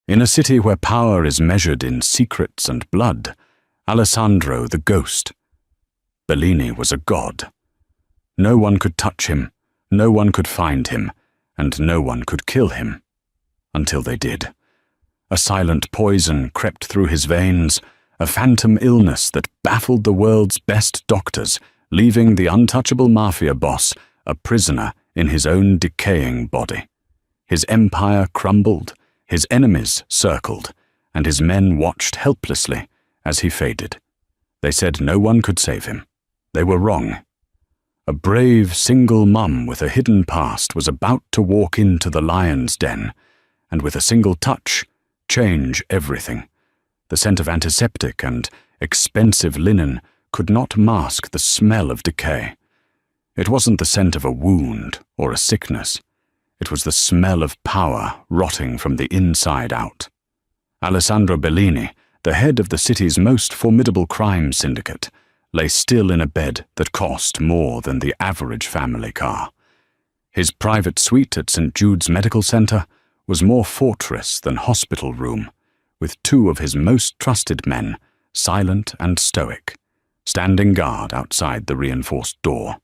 In a city where power is measured in secrets and blood, Alessandro the ghost. Bellini was a god. No one could touch him, no one could find him, and no one could kill him. Until they did. A silent poison crept through his veins, a phantom illness that baffled the world's best doctors, leaving the untouchable mafia boss a prisoner in his own decaying body. His empire crumbled, his enemies circled, and his men watched helplessly as he faded. They said no one could save him. They were wrong. A brave single mum with a hidden past was about to walk into the lion's den, and with a single touch, change everything. The scent of antiseptic and expensive linen could not mask the smell of decay. It wasn't the scent of a wound or a sickness. It was the smell of power rotting from the inside out. Alessandro Bellini, the head of the city's most formidable crime syndicate, lay still in a bed that cost more than the average family car. His private suite at St. Jude's Medical Center was more fortress than hospital room, with two of his most trusted men, silent and stoic, standing guard outside the reinforced door.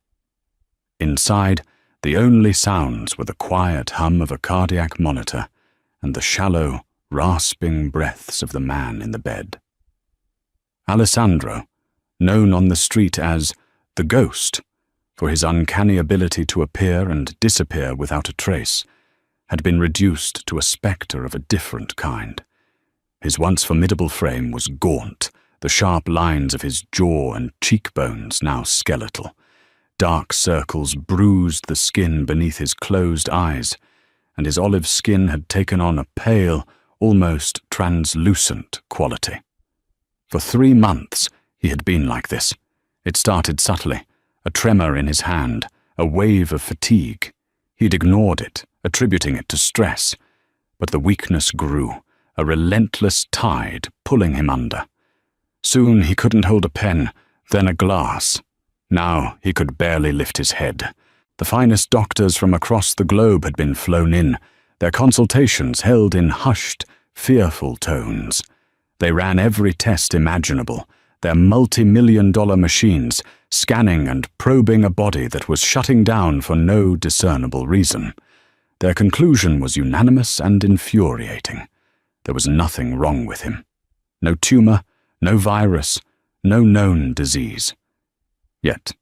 Inside, the only sounds were the quiet hum of a cardiac monitor and the shallow, rasping breaths of the man in the bed. Alessandro, known on the street as the Ghost, for his uncanny ability to appear and disappear without a trace, had been reduced to a spectre of a different kind. His once formidable frame was gaunt, the sharp lines of his jaw and cheekbones now skeletal. Dark circles bruised the skin beneath his closed eyes, and his olive skin had taken on a pale, almost translucent quality. For 3 months he had been like this. It started subtly, a tremor in his hand, a wave of fatigue. He'd ignored it, attributing it to stress, but the weakness grew, a relentless tide pulling him under. Soon he couldn't hold a pen, then a glass. Now he could barely lift his head. The finest doctors from across the globe had been flown in, their consultations held in hushed, fearful tones. They ran every test imaginable, their multi-million-dollar machines scanning and probing a body that was shutting down for no discernible reason. Their conclusion was unanimous and infuriating. There was nothing wrong with him. No tumor, no virus, no known disease. Yet,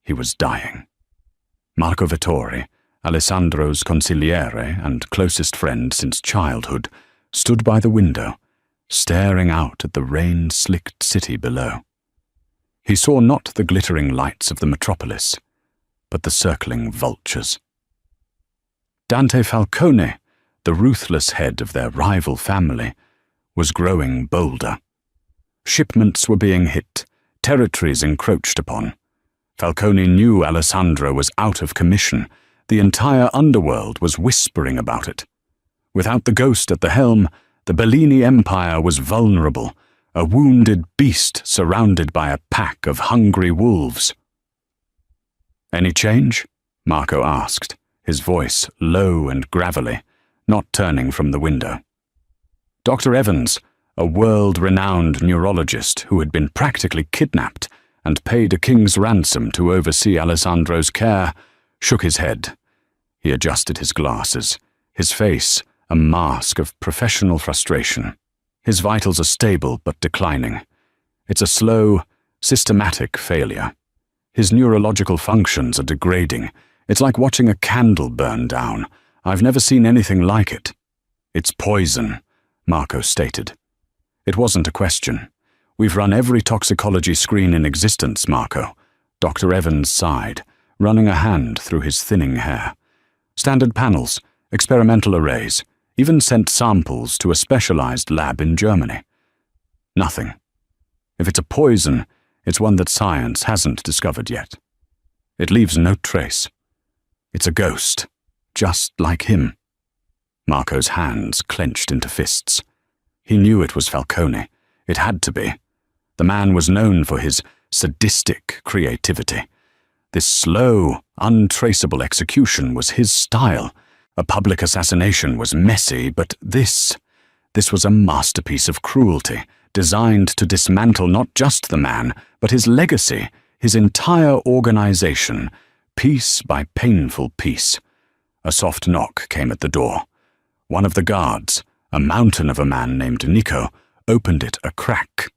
he was dying. Marco Vittori, Alessandro's consigliere and closest friend since childhood, stood by the window, staring out at the rain-slicked city below. He saw not the glittering lights of the metropolis, but the circling vultures. Dante Falcone, the ruthless head of their rival family, was growing bolder. Shipments were being hit, territories encroached upon. Falcone knew Alessandro was out of commission. The entire underworld was whispering about it. Without the Ghost at the helm, the Bellini Empire was vulnerable, a wounded beast surrounded by a pack of hungry wolves. "Any change?" Marco asked, his voice low and gravelly, not turning from the window. Dr. Evans, a world-renowned neurologist who had been practically kidnapped and paid a king's ransom to oversee Alessandro's care, shook his head. He adjusted his glasses, his face a mask of professional frustration. His vitals are stable but declining. It's a slow, systematic failure. His neurological functions are degrading. It's like watching a candle burn down. I've never seen anything like it. "It's poison," Marco stated. It wasn't a question. "We've run every toxicology screen in existence, Marco." Dr. Evans sighed, running a hand through his thinning hair. "Standard panels, experimental arrays, even sent samples to a specialized lab in Germany. Nothing. If it's a poison, it's one that science hasn't discovered yet. It leaves no trace. It's a ghost, just like him." Marco's hands clenched into fists. He knew it was Falcone. It had to be. The man was known for his sadistic creativity. This slow, untraceable execution was his style. A public assassination was messy, but this This was a masterpiece of cruelty, designed to dismantle not just the man, but his legacy, his entire organization, piece by painful piece. A soft knock came at the door. One of the guards, a mountain of a man named Nico, opened it a crack.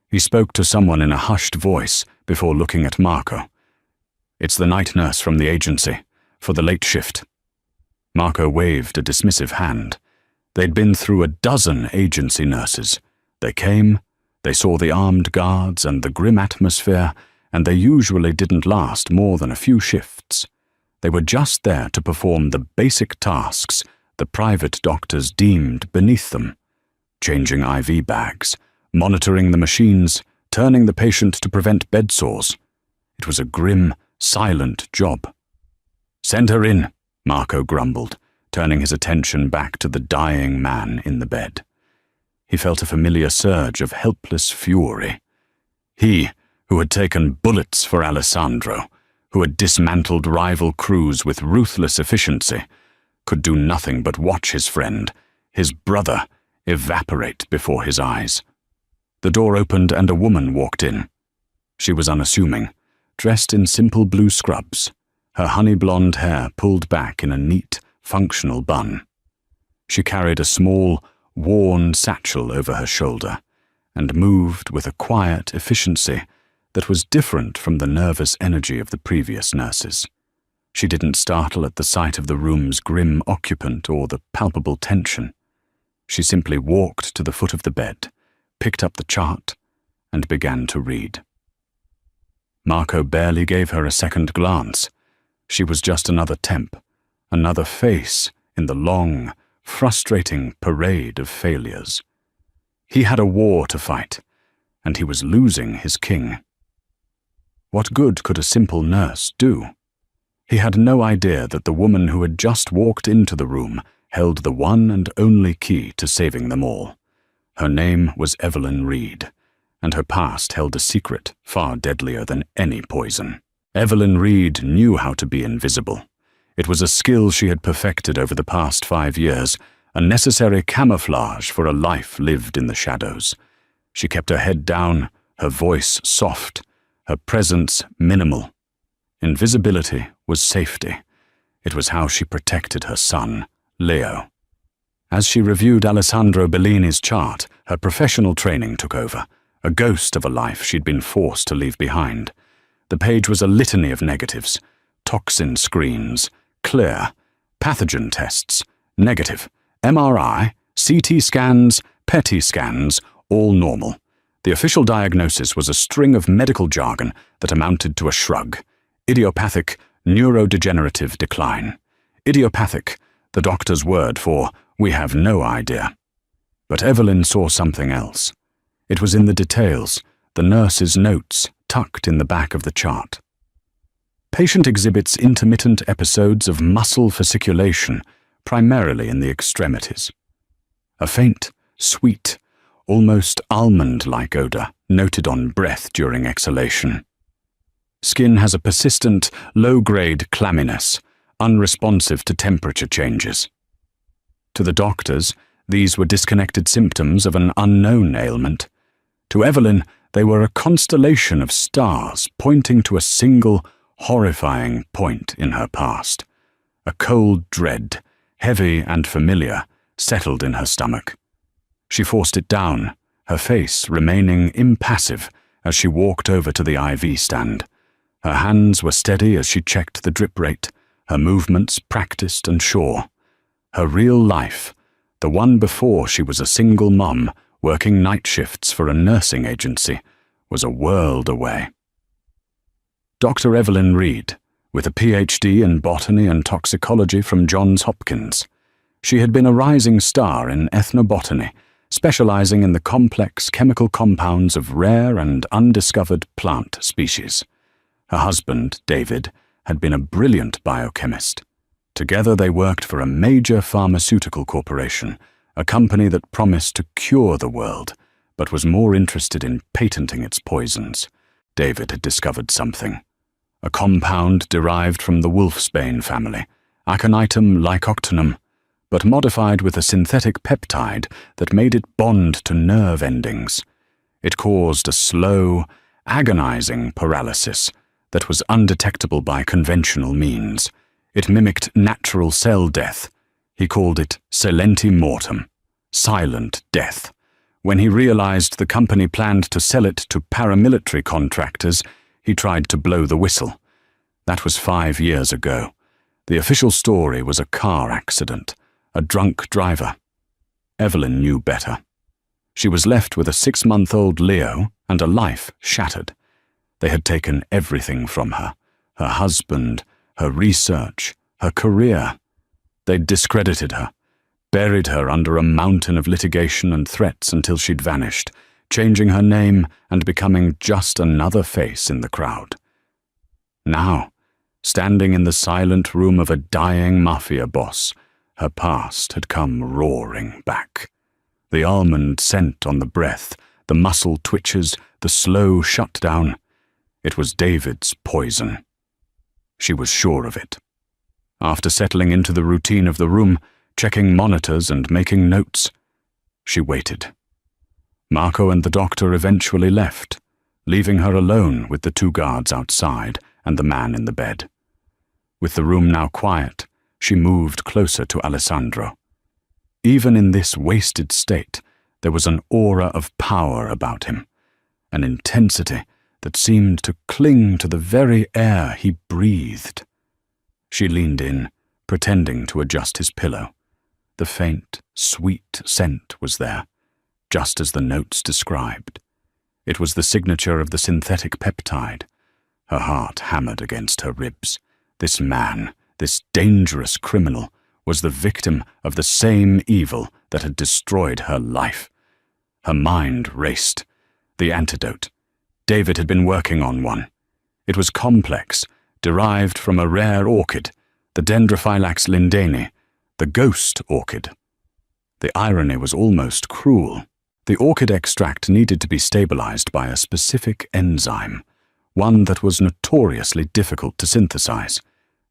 He spoke to someone in a hushed voice before looking at Marco. "It's the night nurse from the agency, for the late shift." Marco waved a dismissive hand. They'd been through a dozen agency nurses. They came, they saw the armed guards and the grim atmosphere, and they usually didn't last more than a few shifts. They were just there to perform the basic tasks the private doctors deemed beneath them: changing IV bags, monitoring the machines, turning the patient to prevent bed sores. It was a grim, silent job. "Send her in," Marco grumbled, turning his attention back to the dying man in the bed. He felt a familiar surge of helpless fury. He, who had taken bullets for Alessandro, who had dismantled rival crews with ruthless efficiency, could do nothing but watch his friend, his brother, evaporate before his eyes. The door opened and a woman walked in. She was unassuming, dressed in simple blue scrubs, her honey-blonde hair pulled back in a neat, functional bun. She carried a small, worn satchel over her shoulder and moved with a quiet efficiency that was different from the nervous energy of the previous nurses. She didn't startle at the sight of the room's grim occupant or the palpable tension. She simply walked to the foot of the bed, picked up the chart, and began to read. Marco barely gave her a second glance. She was just another temp, another face in the long, frustrating parade of failures. He had a war to fight, and he was losing his king. What good could a simple nurse do? He had no idea that the woman who had just walked into the room held the one and only key to saving them all. Her name was Evelyn Reed, and her past held a secret far deadlier than any poison. Evelyn Reed knew how to be invisible. It was a skill she had perfected over the past 5 years, a necessary camouflage for a life lived in the shadows. She kept her head down, her voice soft, her presence minimal. Invisibility was safety. It was how she protected her son, Leo. As she reviewed Alessandro Bellini's chart, her professional training took over, a ghost of a life she'd been forced to leave behind. The page was a litany of negatives: toxin screens, clear; pathogen tests, negative; MRI, CT scans, PET scans, all normal. The official diagnosis was a string of medical jargon that amounted to a shrug: idiopathic neurodegenerative decline. Idiopathic, the doctor's word for "we have no idea." But Evelyn saw something else. It was in the details, the nurse's notes tucked in the back of the chart. Patient exhibits intermittent episodes of muscle fasciculation, primarily in the extremities. A faint, sweet, almost almond-like odor noted on breath during exhalation. Skin has a persistent, low-grade clamminess, unresponsive to temperature changes. To the doctors, these were disconnected symptoms of an unknown ailment. To Evelyn, they were a constellation of stars pointing to a single, horrifying point in her past. A cold dread, heavy and familiar, settled in her stomach. She forced it down, her face remaining impassive as she walked over to the IV stand. Her hands were steady as she checked the drip rate, her movements practiced and sure. Her real life, the one before she was a single mom working night shifts for a nursing agency, was a world away. Dr. Evelyn Reed, with a PhD in botany and toxicology from Johns Hopkins. She had been a rising star in ethnobotany, specializing in the complex chemical compounds of rare and undiscovered plant species. Her husband, David, had been a brilliant biochemist. Together they worked for a major pharmaceutical corporation, a company that promised to cure the world, but was more interested in patenting its poisons. David had discovered something. A compound derived from the wolfsbane family, Aconitum lycoctonum, but modified with a synthetic peptide that made it bond to nerve endings. It caused a slow, agonizing paralysis that was undetectable by conventional means. It mimicked natural cell death. He called it silenti mortem, silent death. When he realized the company planned to sell it to paramilitary contractors, he tried to blow the whistle. That was 5 years ago. The official story was a car accident, a drunk driver. Evelyn knew better. She was left with a 6-month-old Leo and a life shattered. They had taken everything from her: her husband, her research, her career. They'd discredited her, buried her under a mountain of litigation and threats until she'd vanished, changing her name and becoming just another face in the crowd. Now, standing in the silent room of a dying mafia boss, her past had come roaring back. The almond scent on the breath, the muscle twitches, the slow shutdown. It was David's poison. She was sure of it. After settling into the routine of the room, checking monitors and making notes, she waited. Marco and the doctor eventually left, leaving her alone with the 2 guards outside and the man in the bed. With the room now quiet, she moved closer to Alessandro. Even in this wasted state, there was an aura of power about him, an intensity that seemed to cling to the very air he breathed. She leaned in, pretending to adjust his pillow. The faint, sweet scent was there, just as the notes described. It was the signature of the synthetic peptide. Her heart hammered against her ribs. This man, this dangerous criminal, was the victim of the same evil that had destroyed her life. Her mind raced. The antidote. David had been working on one. It was complex, derived from a rare orchid, the Dendrophylax lindeni, the ghost orchid. The irony was almost cruel. The orchid extract needed to be stabilized by a specific enzyme, one that was notoriously difficult to synthesize.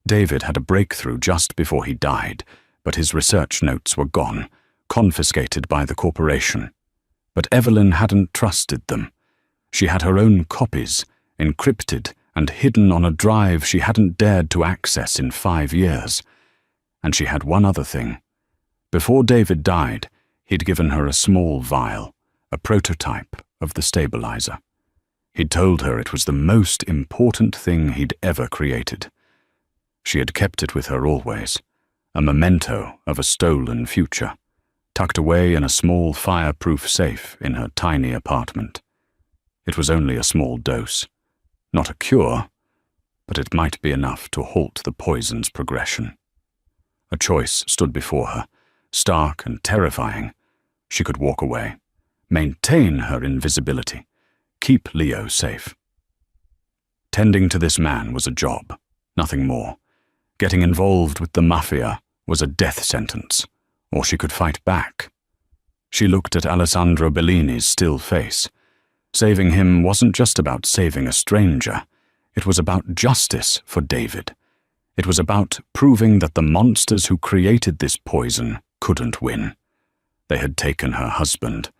David had a breakthrough just before he died, but his research notes were gone, confiscated by the corporation. But Evelyn hadn't trusted them. She had her own copies, encrypted and hidden on a drive she hadn't dared to access in 5 years. And she had one other thing. Before David died, he'd given her a small vial, a prototype of the stabilizer. He'd told her it was the most important thing he'd ever created. She had kept it with her always, a memento of a stolen future, tucked away in a small fireproof safe in her tiny apartment. It was only a small dose, not a cure, but it might be enough to halt the poison's progression. A choice stood before her, stark and terrifying. She could walk away, maintain her invisibility, keep Leo safe. Tending to this man was a job, nothing more. Getting involved with the mafia was a death sentence, or she could fight back. She looked at Alessandro Bellini's still face. Saving him wasn't just about saving a stranger. It was about justice for David. It was about proving that the monsters who created this poison couldn't win. They had taken her husband.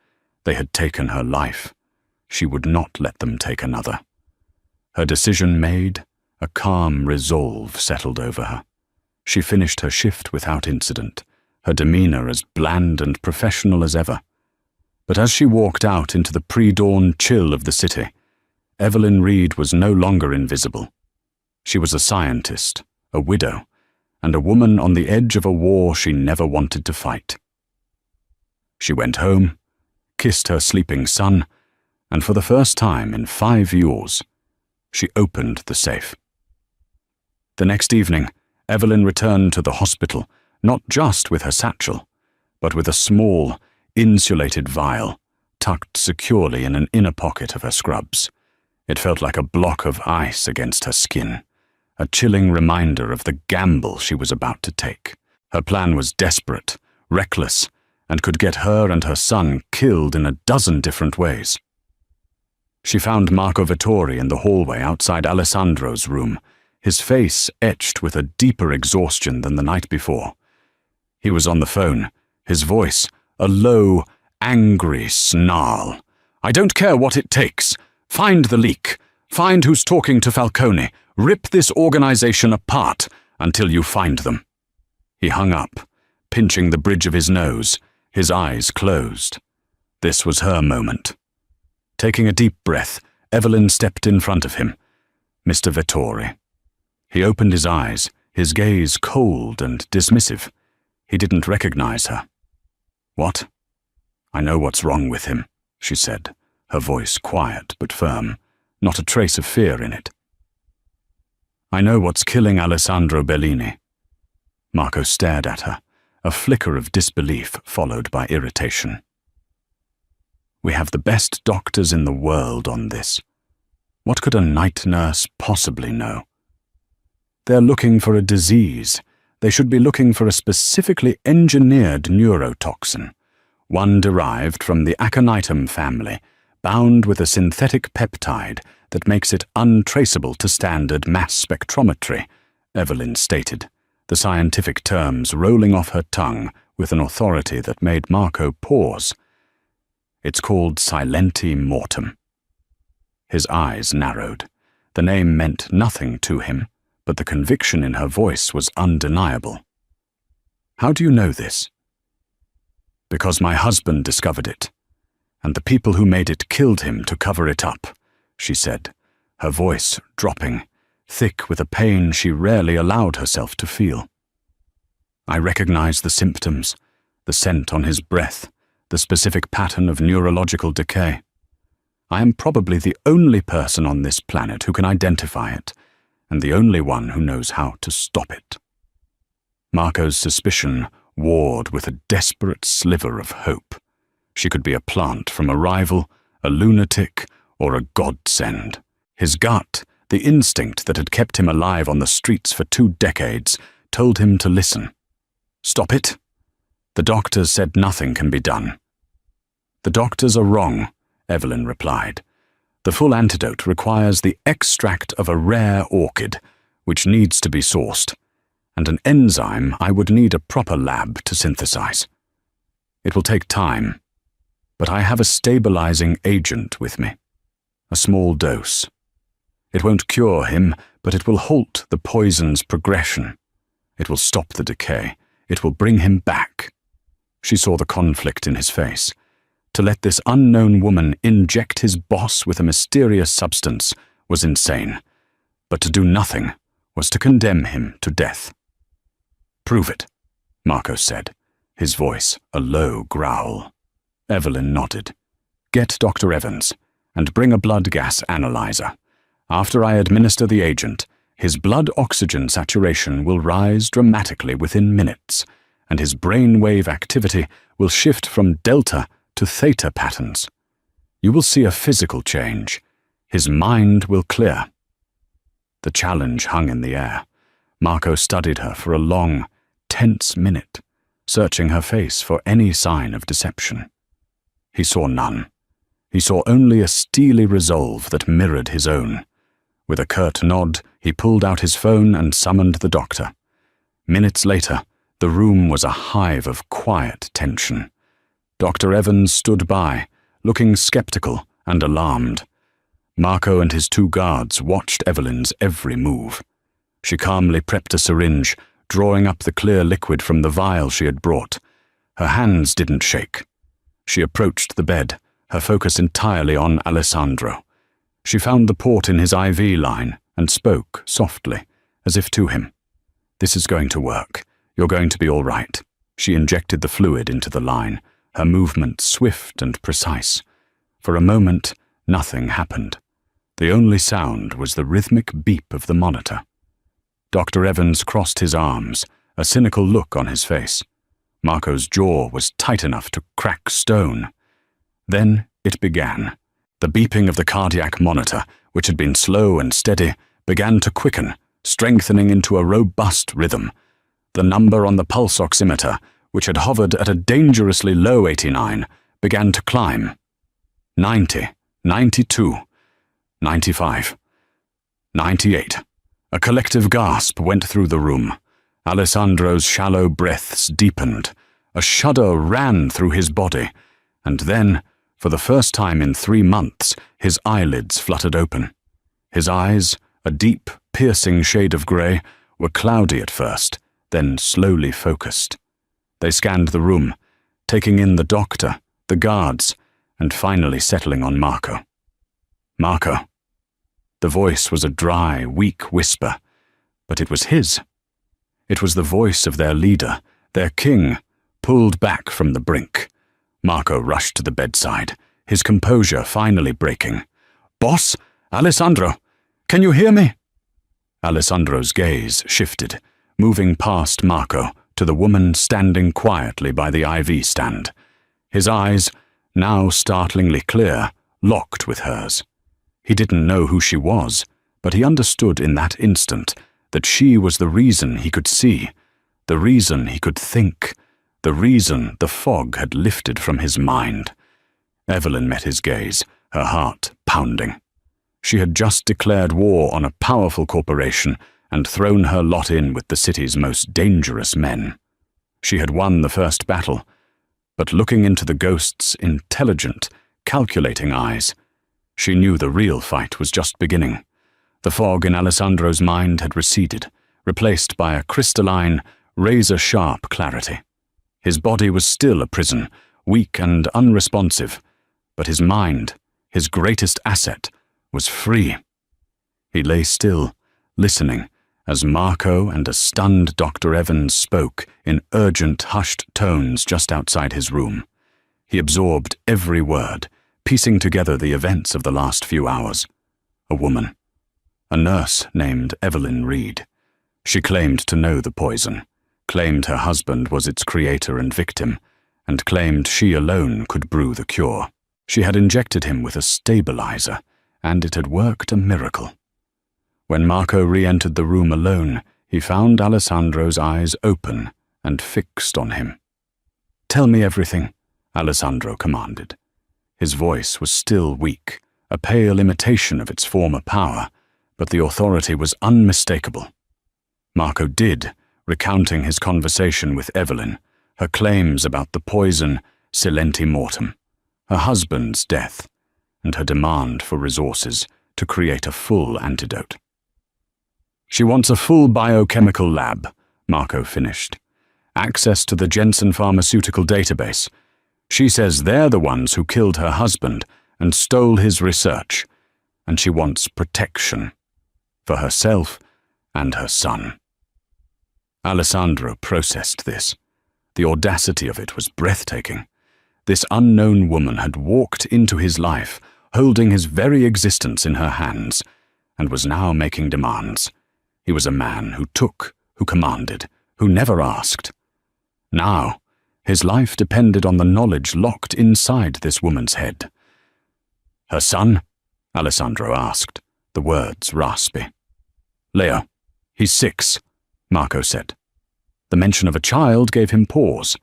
They had taken her life. She would not let them take another. Her decision made, a calm resolve settled over her. She finished her shift without incident, her demeanor as bland and professional as ever. But as she walked out into the pre-dawn chill of the city, Evelyn Reed was no longer invisible. She was a scientist, a widow, and a woman on the edge of a war she never wanted to fight. She went home, kissed her sleeping son, and for the first time in 5 years, she opened the safe. The next evening, Evelyn returned to the hospital, not just with her satchel, but with a small, insulated vial, tucked securely in an inner pocket of her scrubs. It felt like a block of ice against her skin, a chilling reminder of the gamble she was about to take. Her plan was desperate, reckless, and could get her and her son killed in a dozen different ways. She found Marco Vittori in the hallway outside Alessandro's room, his face etched with a deeper exhaustion than the night before. He was on the phone, his voice a low, angry snarl. "I don't care what it takes. Find the leak. Find who's talking to Falcone. Rip this organization apart until you find them." He hung up, pinching the bridge of his nose, his eyes closed. This was her moment. Taking a deep breath, Evelyn stepped in front of him. Mr. Vettori. He opened his eyes, his gaze cold and dismissive. He didn't recognize her. "What?" "I know what's wrong with him," she said, her voice quiet but firm, not a trace of fear in it. "I know what's killing Alessandro Bellini." Marco stared at her, a flicker of disbelief followed by irritation. "We have the best doctors in the world on this. What could a night nurse possibly know? They're looking for a disease. They should be looking for a specifically engineered neurotoxin, one derived from the aconitum family, bound with a synthetic peptide that makes it untraceable to standard mass spectrometry," Evelyn stated, the scientific terms rolling off her tongue with an authority that made Marco pause. "It's called silenti mortem." His eyes narrowed. The name meant nothing to him, but the conviction in her voice was undeniable. "How do you know this?" "Because my husband discovered it, and the people who made it killed him to cover it up," she said, her voice dropping, thick with a pain she rarely allowed herself to feel. "I recognize the symptoms, the scent on his breath, the specific pattern of neurological decay. I am probably the only person on this planet who can identify it, and the only one who knows how to stop it." Marco's suspicion warred with a desperate sliver of hope. She could be a plant from a rival, a lunatic, or a godsend. His gut, the instinct that had kept him alive on the streets for 2 decades, told him to listen. "Stop it? The doctors said nothing can be done." "The doctors are wrong," Evelyn replied. "The full antidote requires the extract of a rare orchid, which needs to be sourced, and an enzyme I would need a proper lab to synthesize. It will take time, but I have a stabilizing agent with me. A small dose. It won't cure him, but it will halt the poison's progression. It will stop the decay. It will bring him back." She saw the conflict in his face. To let this unknown woman inject his boss with a mysterious substance was insane, but to do nothing was to condemn him to death. "Prove it," Marco said, his voice a low growl. Evelyn nodded. "Get Dr. Evans, and bring a blood gas analyzer. After I administer the agent, his blood oxygen saturation will rise dramatically within minutes, and his brainwave activity will shift from delta to theta patterns. You will see a physical change. His mind will clear." The challenge hung in the air. Marco studied her for a long, tense minute, searching her face for any sign of deception. He saw none. He saw only a steely resolve that mirrored his own. With a curt nod, he pulled out his phone and summoned the doctor. Minutes later, the room was a hive of quiet tension. Dr. Evans stood by, looking skeptical and alarmed. Marco and his 2 guards watched Evelyn's every move. She calmly prepped a syringe, drawing up the clear liquid from the vial she had brought. Her hands didn't shake. She approached the bed, her focus entirely on Alessandro. She found the port in his IV line and spoke softly, as if to him. "This is going to work. You're going to be all right." She injected the fluid into the line, her movement swift and precise. For a moment, nothing happened. The only sound was the rhythmic beep of the monitor. Dr. Evans crossed his arms, a cynical look on his face. Marco's jaw was tight enough to crack stone. Then it began. The beeping of the cardiac monitor, which had been slow and steady, began to quicken, strengthening into a robust rhythm. The number on the pulse oximeter, which had hovered at a dangerously low 89, began to climb. 90, 92, 95, 98. A collective gasp went through the room. Alessandro's shallow breaths deepened. A shudder ran through his body, and then, for the first time in 3 months, his eyelids fluttered open. His eyes, a deep, piercing shade of grey, were cloudy at first, then slowly focused. They scanned the room, taking in the doctor, the guards, and finally settling on Marco. Marco. The voice was a dry, weak whisper, but it was his. It was the voice of their leader, their king, pulled back from the brink. Marco rushed to the bedside, his composure finally breaking. "Boss? Alessandro? Can you hear me?" Alessandro's gaze shifted, moving past Marco to the woman standing quietly by the IV stand. His eyes, now startlingly clear, locked with hers. He didn't know who she was, but he understood in that instant that she was the reason he could see, the reason he could think, the reason the fog had lifted from his mind. Evelyn met his gaze, her heart pounding. She had just declared war on a powerful corporation and thrown her lot in with the city's most dangerous men. She had won the first battle, but looking into the ghost's intelligent, calculating eyes, she knew the real fight was just beginning. The fog in Alessandro's mind had receded, replaced by a crystalline, razor-sharp clarity. His body was still a prison, weak and unresponsive, but his mind, his greatest asset, was free. He lay still, listening, as Marco and a stunned Dr. Evans spoke in urgent, hushed tones just outside his room. He absorbed every word, piecing together the events of the last few hours. A woman. A nurse named Evelyn Reed. She claimed to know the poison, claimed her husband was its creator and victim, and claimed she alone could brew the cure. She had injected him with a stabilizer, and it had worked a miracle. When Marco re-entered the room alone, he found Alessandro's eyes open and fixed on him. "Tell me everything," Alessandro commanded. His voice was still weak, a pale imitation of its former power, but the authority was unmistakable. Marco did, recounting his conversation with Evelyn, her claims about the poison silenti mortem, her husband's death, and her demand for resources to create a full antidote. "She wants a full biochemical lab," Marco finished. "Access to the Jensen pharmaceutical database. She says they're the ones who killed her husband and stole his research, and she wants protection for herself and her son." Alessandro processed this. The audacity of it was breathtaking. This unknown woman had walked into his life, holding his very existence in her hands, and was now making demands. He was a man who took, who commanded, who never asked. Now, his life depended on the knowledge locked inside this woman's head. "Her son?" Alessandro asked, the words raspy. "Leo, he's 6, Marco said. The mention of a child gave him pause.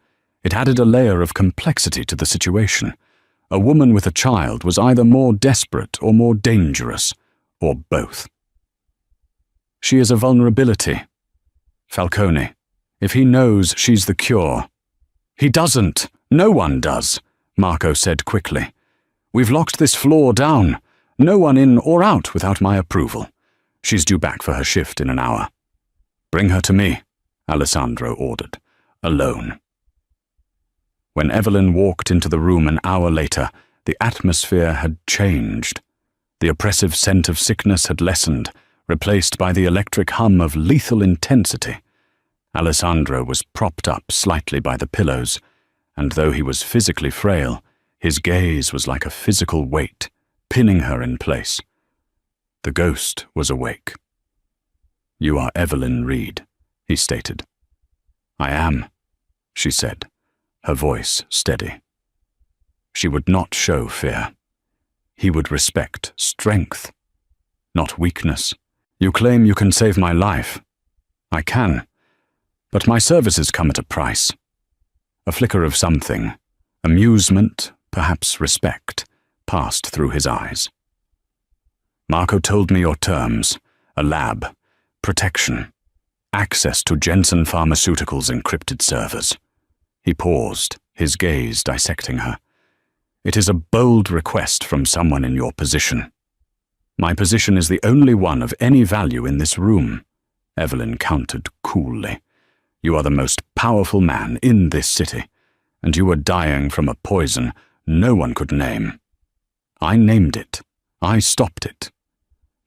It added a layer of complexity to the situation. A woman with a child was either more desperate or more dangerous, or both. "She is a vulnerability. Falcone, if he knows she's the cure—" "He doesn't. No one does," Marco said quickly. "We've locked this floor down. No one in or out without my approval. She's due back for her shift in an hour." "Bring her to me," Alessandro ordered, alone. When Evelyn walked into the room an hour later, the atmosphere had changed. The oppressive scent of sickness had lessened, replaced by the electric hum of lethal intensity. Alessandro was propped up slightly by the pillows, and though he was physically frail, his gaze was like a physical weight, pinning her in place. The ghost was awake. "You are Evelyn Reed," he stated. "I am," she said, her voice steady. She would not show fear. He would respect strength, not weakness. "You claim you can save my life. I can, but my services come at a price." A flicker of something, amusement, perhaps respect, passed through his eyes. "Marco told me your terms, a lab, protection, access to Jensen Pharmaceuticals' encrypted servers. He paused, his gaze dissecting her. It is a bold request from someone in your position. My position is the only one of any value in this room, Evelyn countered coolly. You are the most powerful man in this city, and you are dying from a poison no one could name. I named it. I stopped it.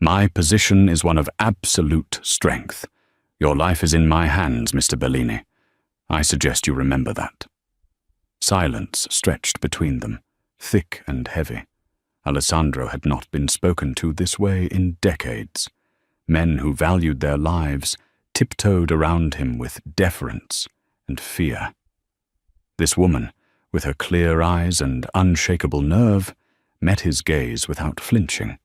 My position is one of absolute strength. Your life is in my hands, Mr. Bellini. I suggest you remember that. Silence stretched between them, thick and heavy. Alessandro had not been spoken to this way in decades. Men who valued their lives tiptoed around him with deference and fear. This woman, with her clear eyes and unshakable nerve, met his gaze without flinching.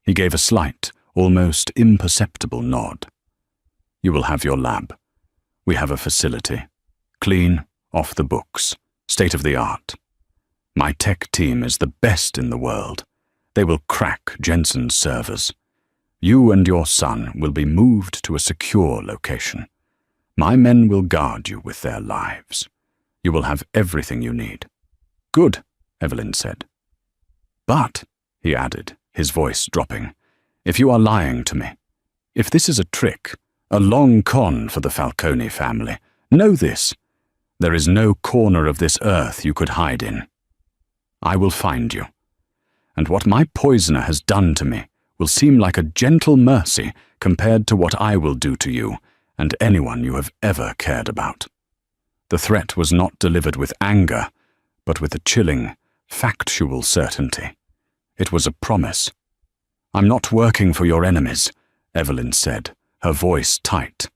He gave a slight, almost imperceptible nod. You will have your lab. We have a facility. Clean, off the books, state-of-the-art. My tech team is the best in the world. They will crack Jensen's servers. You and your son will be moved to a secure location. My men will guard you with their lives. You will have everything you need. Good, Evelyn said. But, he added, his voice dropping, if you are lying to me, if this is a trick, a long con for the Falcone family, know this. There is no corner of this earth you could hide in. I will find you. And what my poisoner has done to me will seem like a gentle mercy compared to what I will do to you and anyone you have ever cared about. The threat was not delivered with anger, but with a chilling, factual certainty. It was a promise. I'm not working for your enemies, Evelyn said, her voice tight.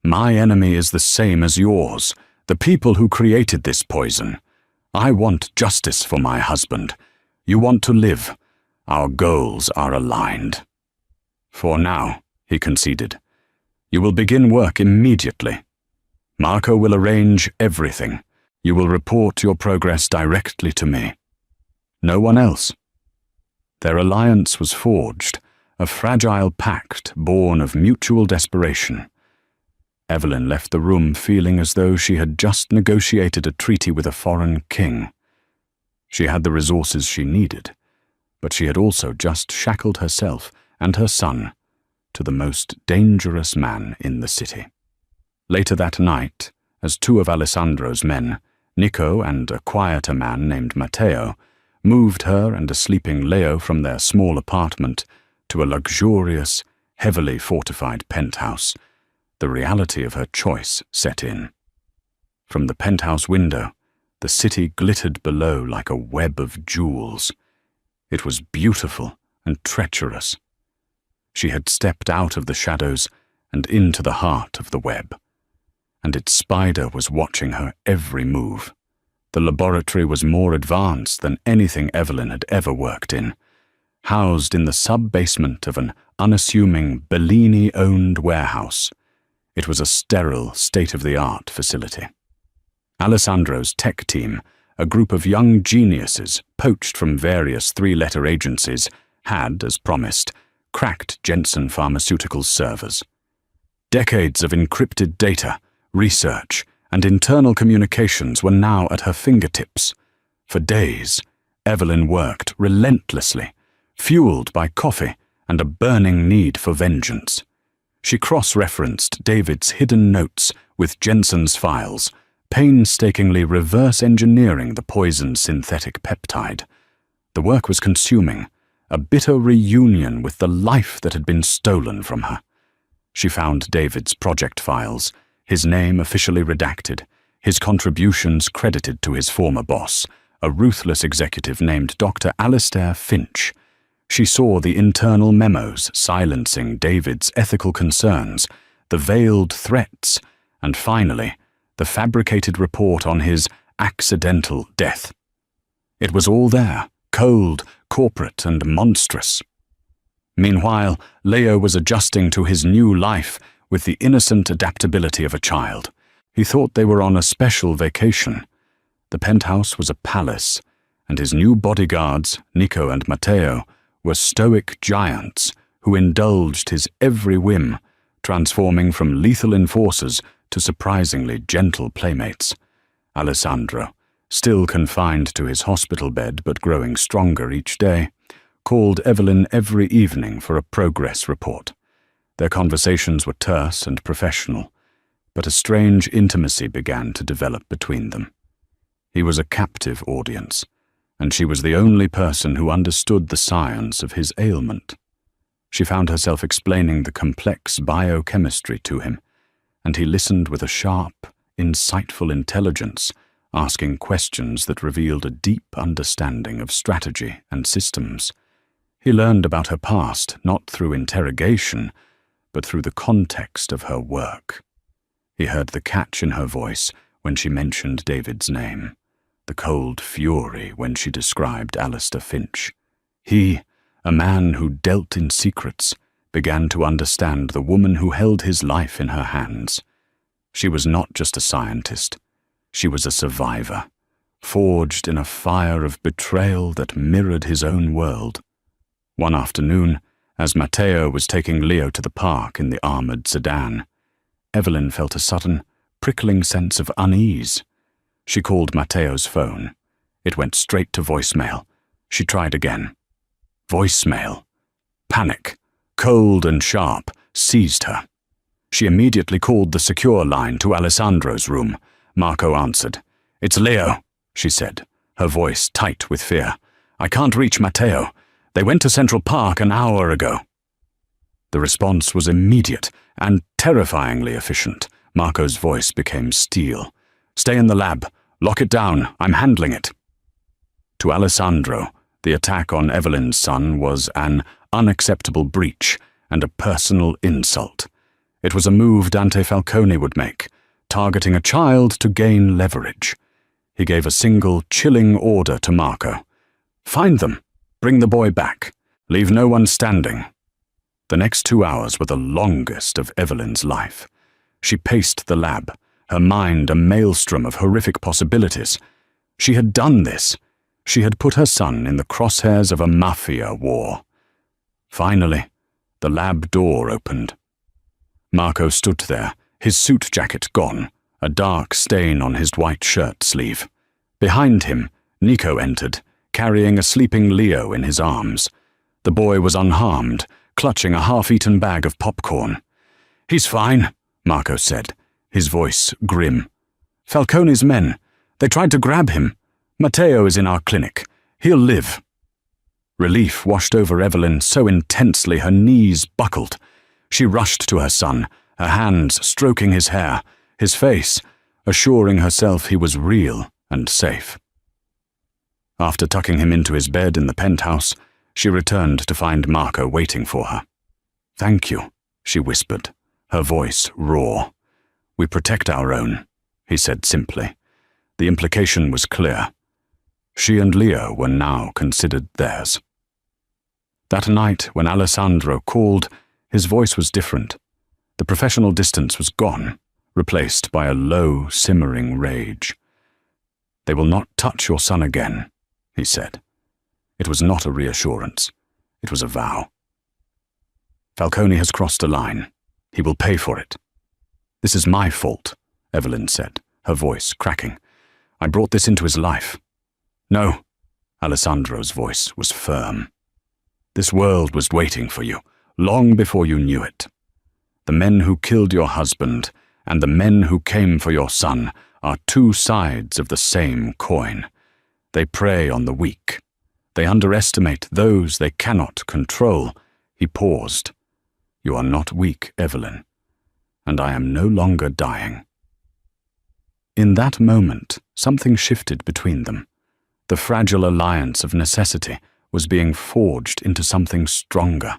My enemy is the same as yours, the people who created this poison. I want justice for my husband. You want to live. Our goals are aligned. For now, he conceded. You will begin work immediately. Marco will arrange everything. You will report your progress directly to me. No one else. Their alliance was forged, a fragile pact born of mutual desperation. Evelyn left the room feeling as though she had just negotiated a treaty with a foreign king. She had the resources she needed, but she had also just shackled herself and her son to the most dangerous man in the city. Later that night, as two of Alessandro's men, Nico and a quieter man named Matteo, moved her and a sleeping Leo from their small apartment to a luxurious, heavily fortified penthouse, the reality of her choice set in. From the penthouse window, the city glittered below like a web of jewels. It was beautiful and treacherous. She had stepped out of the shadows and into the heart of the web, and its spider was watching her every move. The laboratory was more advanced than anything Evelyn had ever worked in, housed in the sub-basement of an unassuming Bellini-owned warehouse. It was a sterile, state-of-the-art facility. Alessandro's tech team, a group of young geniuses poached from various three-letter agencies, had, as promised, cracked Jensen Pharmaceuticals' servers. Decades of encrypted data, research, and internal communications were now at her fingertips. For days, Evelyn worked relentlessly, fueled by coffee and a burning need for vengeance. She cross-referenced David's hidden notes with Jensen's files, painstakingly reverse-engineering the poison's synthetic peptide. The work was consuming, a bitter reunion with the life that had been stolen from her. She found David's project files, his name officially redacted, his contributions credited to his former boss, a ruthless executive named Dr. Alistair Finch. She saw the internal memos silencing David's ethical concerns, the veiled threats, and finally, the fabricated report on his accidental death. It was all there, cold, corporate, and monstrous. Meanwhile, Leo was adjusting to his new life with the innocent adaptability of a child. He thought they were on a special vacation. The penthouse was a palace, and his new bodyguards, Nico and Matteo, were stoic giants who indulged his every whim, transforming from lethal enforcers to surprisingly gentle playmates. Alessandro, still confined to his hospital bed but growing stronger each day, called Evelyn every evening for a progress report. Their conversations were terse and professional, but a strange intimacy began to develop between them. He was a captive audience, and she was the only person who understood the science of his ailment. She found herself explaining the complex biochemistry to him, and he listened with a sharp, insightful intelligence, asking questions that revealed a deep understanding of strategy and systems. He learned about her past not through interrogation, but through the context of her work. He heard the catch in her voice when she mentioned David's name, the cold fury when she described Alistair Finch. He, a man who dealt in secrets, began to understand the woman who held his life in her hands. She was not just a scientist. She was a survivor, forged in a fire of betrayal that mirrored his own world. One afternoon, as Matteo was taking Leo to the park in the armored sedan, Evelyn felt a sudden, prickling sense of unease. She called Matteo's phone. It went straight to voicemail. She tried again. Voicemail. Panic, cold and sharp, seized her. She immediately called the secure line to Alessandro's room. Marco answered. "It's Leo," she said, her voice tight with fear. "I can't reach Matteo. They went to Central Park an hour ago." The response was immediate and terrifyingly efficient. Marco's voice became steel. "Stay in the lab. Lock it down. I'm handling it." To Alessandro, the attack on Evelyn's son was an unacceptable breach and a personal insult. It was a move Dante Falcone would make, targeting a child to gain leverage. He gave a single, chilling order to Marco. "Find them. Bring the boy back. Leave no one standing." The next 2 hours were the longest of Evelyn's life. She paced the lab, her mind a maelstrom of horrific possibilities. She had done this. She had put her son in the crosshairs of a mafia war. Finally, the lab door opened. Marco stood there, his suit jacket gone, a dark stain on his white shirt sleeve. Behind him, Nico entered, carrying a sleeping Leo in his arms. The boy was unharmed, clutching a half-eaten bag of popcorn. "He's fine," Marco said, his voice grim. "Falcone's men. They tried to grab him. Matteo is in our clinic. He'll live." Relief washed over Evelyn so intensely her knees buckled. She rushed to her son, her hands stroking his hair, his face, assuring herself he was real and safe. After tucking him into his bed in the penthouse, she returned to find Marco waiting for her. "Thank you," she whispered, her voice raw. "We protect our own," he said simply. The implication was clear. She and Leo were now considered theirs. That night, when Alessandro called, his voice was different. The professional distance was gone, replaced by a low, simmering rage. "They will not touch your son again," he said. It was not a reassurance. It was a vow. "Falcone has crossed a line. He will pay for it." "This is my fault," Evelyn said, her voice cracking. "I brought this into his life." "No," Alessandro's voice was firm. "This world was waiting for you, long before you knew it. The men who killed your husband and the men who came for your son are two sides of the same coin. They prey on the weak. They underestimate those they cannot control." He paused. "You are not weak, Evelyn, and I am no longer dying." In that moment, something shifted between them. The fragile alliance of necessity was being forged into something stronger.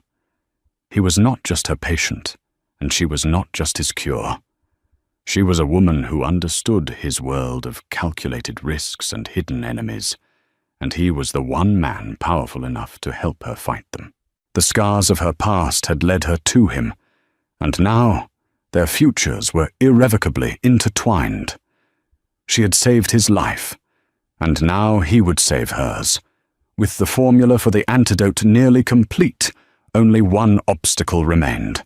He was not just her patient, and she was not just his cure. She was a woman who understood his world of calculated risks and hidden enemies, and he was the one man powerful enough to help her fight them. The scars of her past had led her to him, and now their futures were irrevocably intertwined. She had saved his life, and now he would save hers. With the formula for the antidote nearly complete, only one obstacle remained: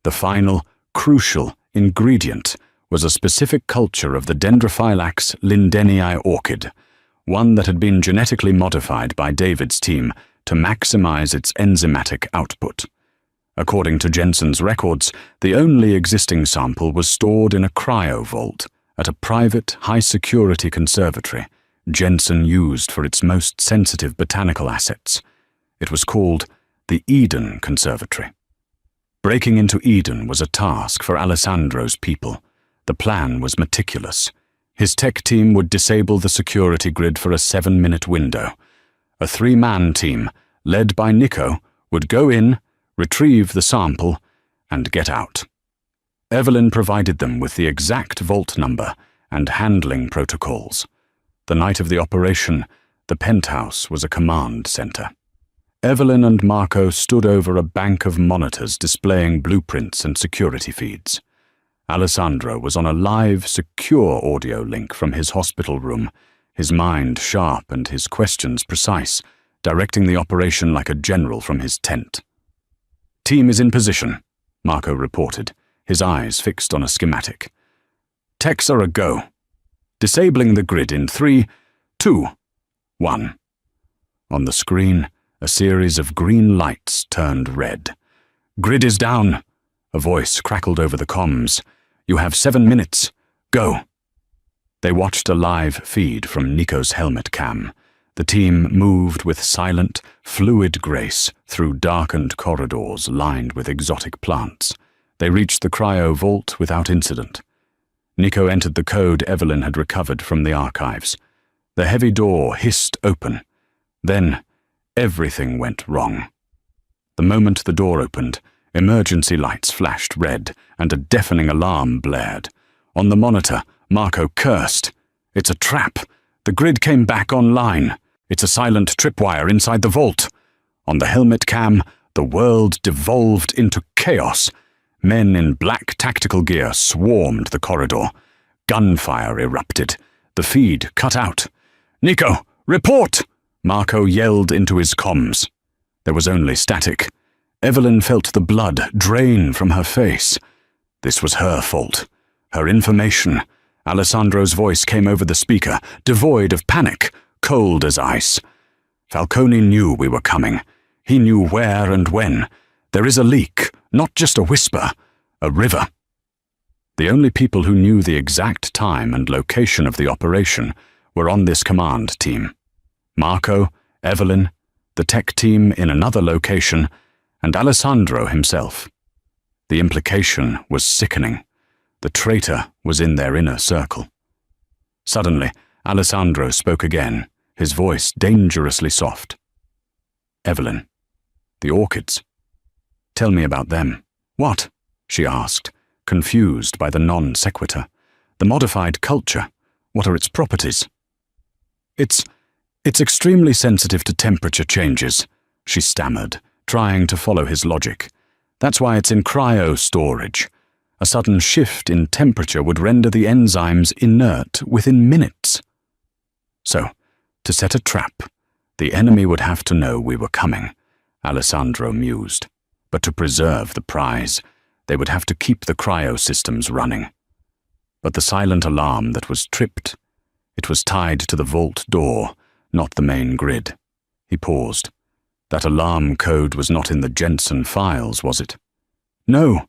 the final, crucial ingredient was a specific culture of the Dendrophylax lindenii orchid, one that had been genetically modified by David's team to maximize its enzymatic output. According to Jensen's records, the only existing sample was stored in a cryo-vault at a private, high-security conservatory Jensen used for its most sensitive botanical assets. It was called the Eden Conservatory. Breaking into Eden was a task for Alessandro's people. The plan was meticulous. His tech team would disable the security grid for a 7-minute window. A 3-man team, led by Nico, would go in, retrieve the sample, and get out. Evelyn provided them with the exact vault number and handling protocols. The night of the operation, the penthouse was a command center. Evelyn and Marco stood over a bank of monitors displaying blueprints and security feeds. Alessandro was on a live, secure audio link from his hospital room, his mind sharp and his questions precise, directing the operation like a general from his tent. "Team is in position," Marco reported, his eyes fixed on a schematic. "Techs are a go. Disabling the grid in 3, 2, 1. On the screen, a series of green lights turned red. "Grid is down," a voice crackled over the comms. "You have 7 minutes. Go." They watched a live feed from Nico's helmet cam. The team moved with silent, fluid grace through darkened corridors lined with exotic plants. They reached the cryo vault without incident. Nico entered the code Evelyn had recovered from the archives. The heavy door hissed open. Then, everything went wrong. The moment the door opened, emergency lights flashed red and a deafening alarm blared. On the monitor, Marco cursed. "It's a trap. The grid came back online. It's a silent tripwire inside the vault." On the helmet cam, the world devolved into chaos. Men in black tactical gear swarmed the corridor. Gunfire erupted. The feed cut out. "Nico, report!" Marco yelled into his comms. There was only static. Evelyn felt the blood drain from her face. This was her fault. Her information. Alessandro's voice came over the speaker, devoid of panic, cold as ice. "Falcone knew we were coming. He knew where and when. There is a leak, not just a whisper, a river." The only people who knew the exact time and location of the operation were on this command team. Marco, Evelyn, the tech team in another location, and Alessandro himself. The implication was sickening. The traitor was in their inner circle. Suddenly, Alessandro spoke again, his voice dangerously soft. "Evelyn, the orchids. Tell me about them." "What?" she asked, confused by the non-sequitur. "The modified culture. What are its properties?" It's extremely sensitive to temperature changes," she stammered, trying to follow his logic. "That's why it's in cryo storage. A sudden shift in temperature would render the enzymes inert within minutes. So, to set a trap, the enemy would have to know we were coming," Alessandro mused. "But to preserve the prize, they would have to keep the cryo systems running. But the silent alarm that was tripped, it was tied to the vault door, not the main grid." He paused. "That alarm code was not in the Jensen files, was it?" "No,"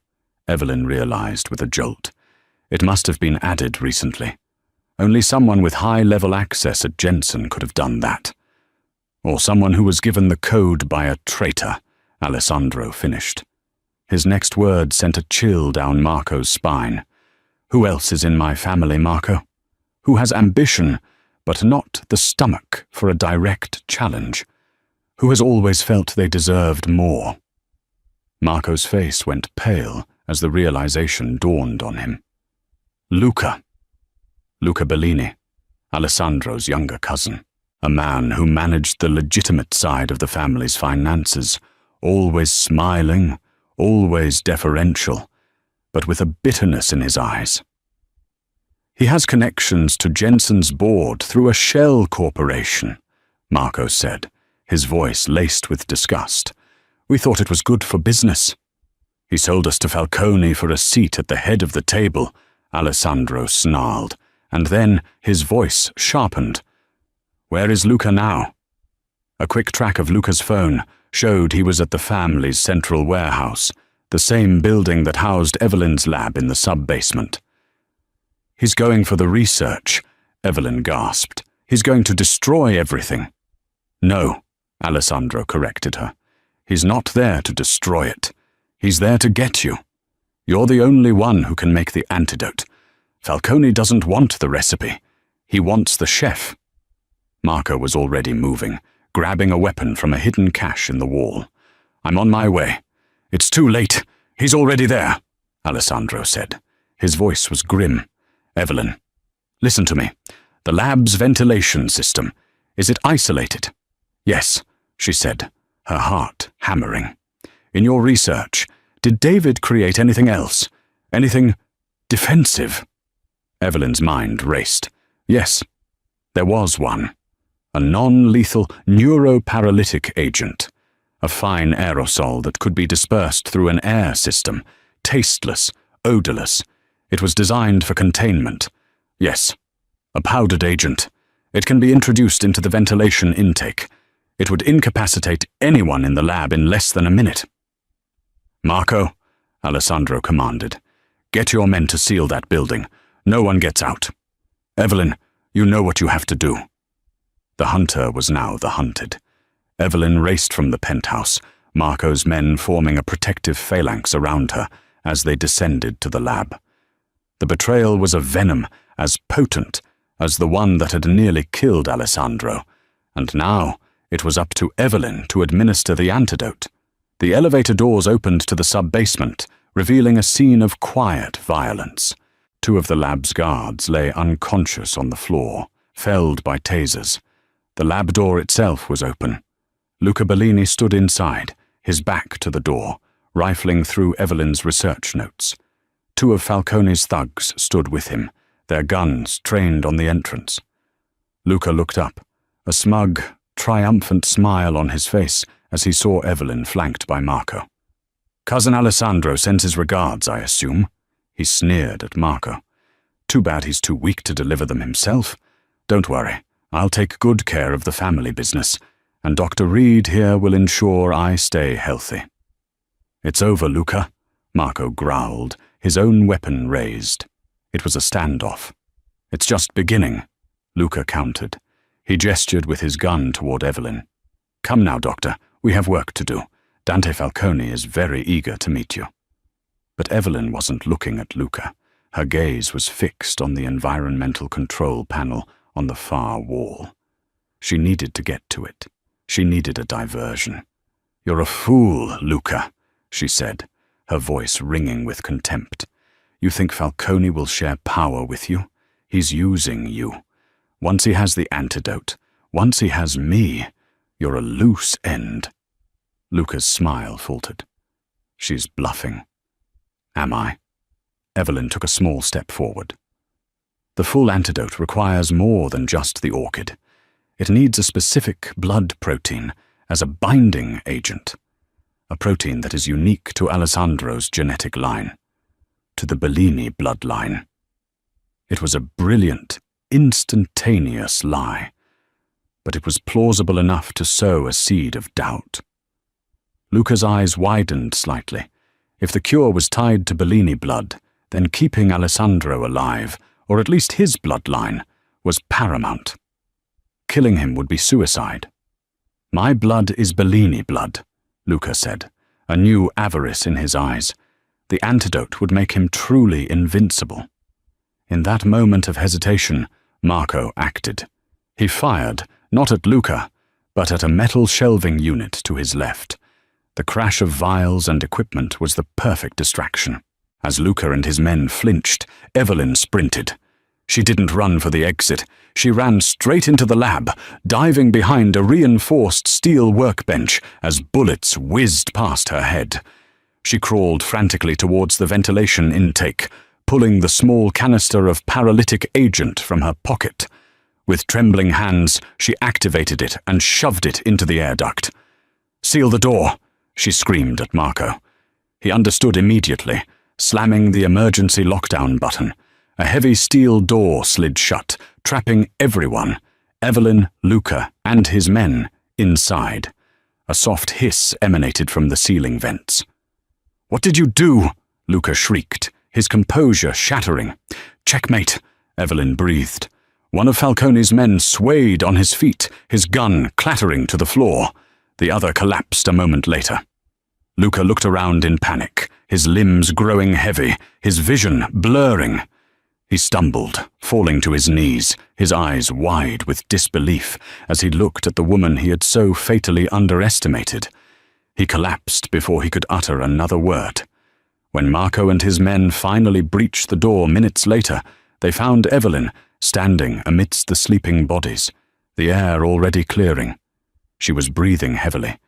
Evelyn realized with a jolt. "It must have been added recently. Only someone with high-level access at Jensen could have done that. Or someone who was given the code by a traitor," Alessandro finished. His next word sent a chill down Marco's spine. "Who else is in my family, Marco? Who has ambition, but not the stomach for a direct challenge? Who has always felt they deserved more?" Marco's face went pale as the realization dawned on him. Luca Bellini, Alessandro's younger cousin, a man who managed the legitimate side of the family's finances, always smiling, always deferential, but with a bitterness in his eyes. "He has connections to Jensen's board through a shell corporation," Marco said, his voice laced with disgust. "We thought it was good for business." He sold us to Falcone for a seat at the head of the table, Alessandro snarled, and then his voice sharpened. Where is Luca now? A quick track of Luca's phone showed he was at the family's central warehouse, the same building that housed Evelyn's lab in the sub-basement. He's going for the research, Evelyn gasped. He's going to destroy everything. No, Alessandro corrected her. He's not there to destroy it. He's there to get you. You're the only one who can make the antidote. Falcone doesn't want the recipe. He wants the chef. Marco was already moving, grabbing a weapon from a hidden cache in the wall. I'm on my way. It's too late. He's already there, Alessandro said. His voice was grim. Evelyn, listen to me. The lab's ventilation system. Is it isolated? Yes, she said, her heart hammering. In your research, did David create anything else? Anything defensive? Evelyn's mind raced. Yes, there was one. A non-lethal neuroparalytic agent. A fine aerosol that could be dispersed through an air system. Tasteless, odorless. It was designed for containment. Yes, a powdered agent. It can be introduced into the ventilation intake. It would incapacitate anyone in the lab in less than a minute. Marco, Alessandro commanded, get your men to seal that building. No one gets out. Evelyn, you know what you have to do. The hunter was now the hunted. Evelyn raced from the penthouse, Marco's men forming a protective phalanx around her as they descended to the lab. The betrayal was a venom as potent as the one that had nearly killed Alessandro, and now it was up to Evelyn to administer the antidote. The elevator doors opened to the sub-basement, revealing a scene of quiet violence. 2 of the lab's guards lay unconscious on the floor, felled by tasers. The lab door itself was open. Luca Bellini stood inside, his back to the door, rifling through Evelyn's research notes. 2 of Falcone's thugs stood with him, their guns trained on the entrance. Luca looked up, a smug, triumphant smile on his face as he saw Evelyn flanked by Marco. Cousin Alessandro sends his regards, I assume. He sneered at Marco. Too bad he's too weak to deliver them himself. Don't worry, I'll take good care of the family business, and Dr. Reed here will ensure I stay healthy. It's over, Luca, Marco growled, his own weapon raised. It was a standoff. It's just beginning, Luca countered. He gestured with his gun toward Evelyn. Come now, Doctor, we have work to do. Dante Falcone is very eager to meet you. But Evelyn wasn't looking at Luca. Her gaze was fixed on the environmental control panel on the far wall. She needed to get to it. She needed a diversion. You're a fool, Luca, she said, her voice ringing with contempt. You think Falcone will share power with you? He's using you. Once he has the antidote, once he has me, you're a loose end. Luca's smile faltered. She's bluffing. Am I? Evelyn took a small step forward. The full antidote requires more than just the orchid. It needs a specific blood protein as a binding agent, a protein that is unique to Alessandro's genetic line, to the Bellini bloodline. It was a brilliant, instantaneous lie, but it was plausible enough to sow a seed of doubt. Luca's eyes widened slightly. If the cure was tied to Bellini blood, then keeping Alessandro alive, or at least his bloodline, was paramount. Killing him would be suicide. My blood is Bellini blood, Luca said, a new avarice in his eyes. The antidote would make him truly invincible. In that moment of hesitation, Marco acted. He fired, not at Luca, but at a metal shelving unit to his left. The crash of vials and equipment was the perfect distraction. As Luca and his men flinched, Evelyn sprinted. She didn't run for the exit. She ran straight into the lab, diving behind a reinforced steel workbench as bullets whizzed past her head. She crawled frantically towards the ventilation intake, pulling the small canister of paralytic agent from her pocket. With trembling hands, she activated it and shoved it into the air duct. "Seal the door," she screamed at Marco. He understood immediately, slamming the emergency lockdown button. A heavy steel door slid shut, trapping everyone, Evelyn, Luca, and his men, inside. A soft hiss emanated from the ceiling vents. "What did you do?" Luca shrieked, his composure shattering. "Checkmate," Evelyn breathed. One of Falcone's men swayed on his feet, his gun clattering to the floor. The other collapsed a moment later. Luca looked around in panic, his limbs growing heavy, his vision blurring. He stumbled, falling to his knees, his eyes wide with disbelief as he looked at the woman he had so fatally underestimated. He collapsed before he could utter another word. When Marco and his men finally breached the door minutes later, they found Evelyn standing amidst the sleeping bodies, the air already clearing. She was breathing heavily,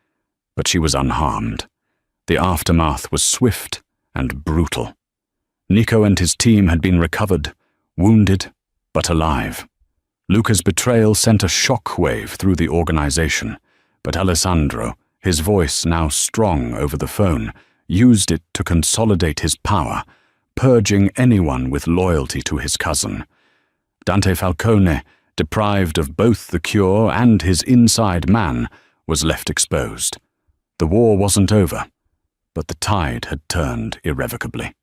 but she was unharmed. The aftermath was swift and brutal. Nico and his team had been recovered, wounded, but alive. Luca's betrayal sent a shockwave through the organization, but Alessandro, his voice now strong over the phone, used it to consolidate his power, purging anyone with loyalty to his cousin. Dante Falcone, deprived of both the cure and his inside man, was left exposed. The war wasn't over, but the tide had turned irrevocably.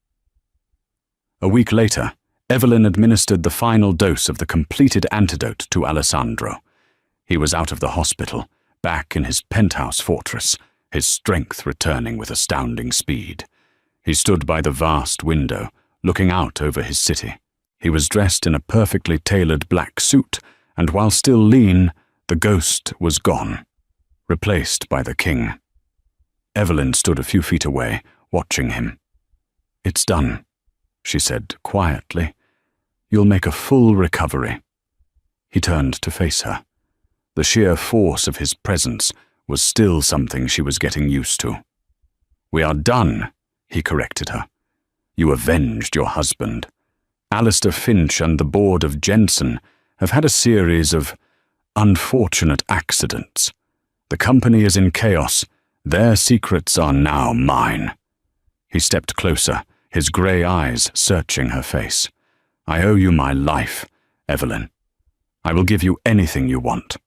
A week later, Evelyn administered the final dose of the completed antidote to Alessandro. He was out of the hospital, back in his penthouse fortress, his strength returning with astounding speed. He stood by the vast window, looking out over his city. He was dressed in a perfectly tailored black suit, and while still lean, the ghost was gone, replaced by the king. Evelyn stood a few feet away, watching him. "It's done," she said quietly. "You'll make a full recovery." He turned to face her. The sheer force of his presence was still something she was getting used to. "We are done," he corrected her. "You avenged your husband. Alistair Finch and the board of Jensen have had a series of unfortunate accidents. The company is in chaos. Their secrets are now mine." He stepped closer, his grey eyes searching her face. "I owe you my life, Evelyn. I will give you anything you want.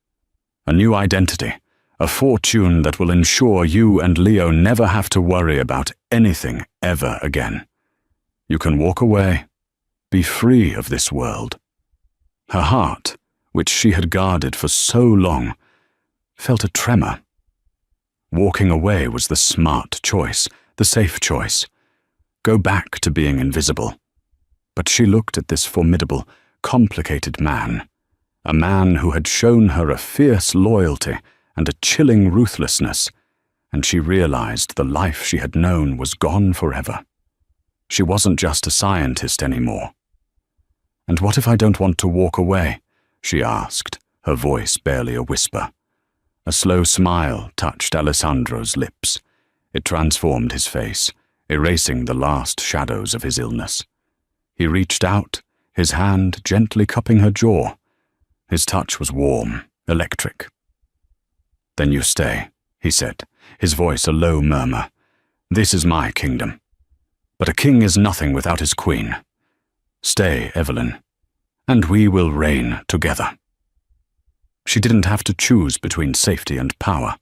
A new identity, a fortune that will ensure you and Leo never have to worry about anything ever again. You can walk away, be free of this world." Her heart, which she had guarded for so long, felt a tremor. Walking away was the smart choice, the safe choice. Go back to being invisible. But she looked at this formidable, complicated man, a man who had shown her a fierce loyalty and a chilling ruthlessness, and she realized the life she had known was gone forever. She wasn't just a scientist anymore. "And what if I don't want to walk away?" she asked, her voice barely a whisper. A slow smile touched Alessandro's lips. It transformed his face, erasing the last shadows of his illness. He reached out, his hand gently cupping her jaw. His touch was warm, electric. "Then you stay," he said, his voice a low murmur. "This is my kingdom. But a king is nothing without his queen. Stay, Evelyn, and we will reign together." She didn't have to choose between safety and power.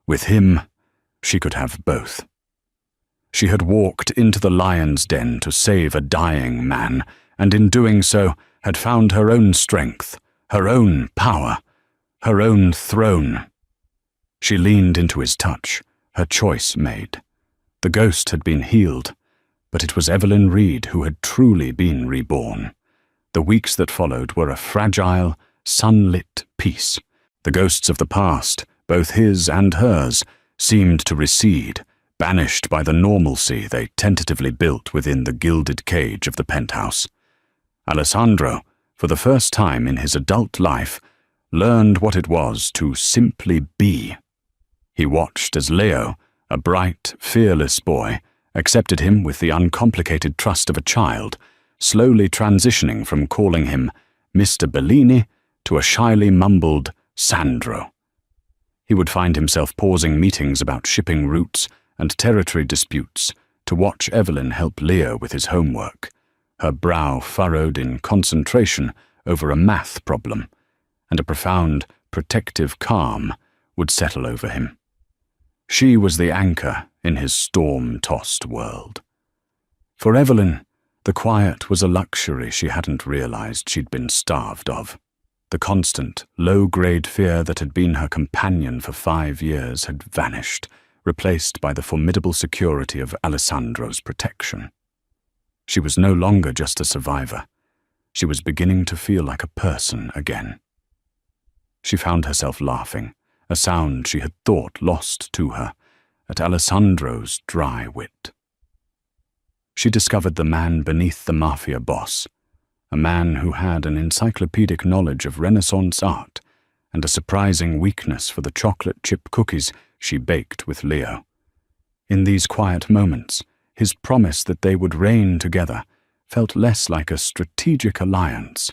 With him, she could have both. She had walked into the lion's den to save a dying man, and in doing so had found her own strength, her own power, her own throne. She leaned into his touch, her choice made. The ghost had been healed, but it was Evelyn Reed who had truly been reborn. The weeks that followed were a fragile, sunlit peace. The ghosts of the past, both his and hers, seemed to recede, banished by the normalcy they tentatively built within the gilded cage of the penthouse. Alessandro, for the first time in his adult life, learned what it was to simply be. He watched as Leo, a bright, fearless boy, accepted him with the uncomplicated trust of a child, slowly transitioning from calling him Mr. Bellini to a shyly mumbled Sandro. He would find himself pausing meetings about shipping routes and territory disputes to watch Evelyn help Leo with his homework, her brow furrowed in concentration over a math problem, and a profound, protective calm would settle over him. She was the anchor in his storm-tossed world. For Evelyn, the quiet was a luxury she hadn't realized she'd been starved of. The constant, low-grade fear that had been her companion for 5 years had vanished, replaced by the formidable security of Alessandro's protection. She was no longer just a survivor. She was beginning to feel like a person again. She found herself laughing, a sound she had thought lost to her, at Alessandro's dry wit. She discovered the man beneath the Mafia Boss, a man who had an encyclopedic knowledge of Renaissance art and a surprising weakness for the chocolate chip cookies she baked with Leo. In these quiet moments, his promise that they would reign together felt less like a strategic alliance